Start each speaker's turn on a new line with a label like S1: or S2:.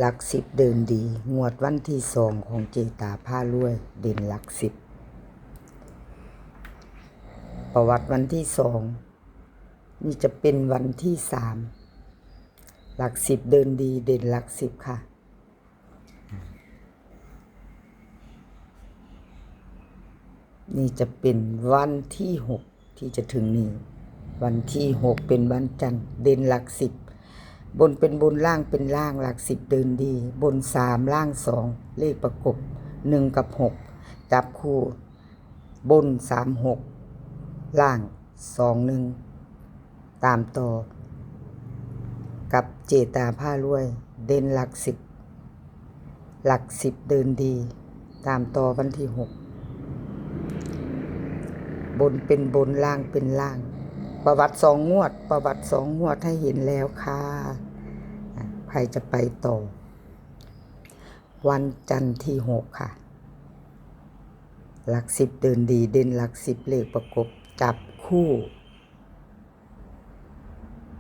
S1: หลักสิบเดินดีงวดวันที่2ของเจตาผ้ารวยเด่นหลักสิบประวัติวันที่2นี่จะเป็นวันที่3หลักสิบเดินดีเด่นหลักสิบค่ะนี่จะเป็นวันที่6ที่จะถึงนี้วันที่6เป็นวันจันทร์เด่นหลักสิบบนเป็นบนล่างเป็นล่างหลักสิบเดินดีบน3ล่าง2เลขประกบ1กับ6จับคู่บน36ล่าง21ตามต่อกับเจตาผ้ารวยเด่นหลักสิบหลักสิบเดินดีตามต่อวันที่6บนเป็นบนล่างเป็นล่างประวัติ2 งวดประวัติ2 งวดให้เห็นแล้วค่ะใครจะไปต่อวันจันทร์ที่6ค่ะหลักสิบเดินดีเด่นหลักสิบเลขประกบจับคู่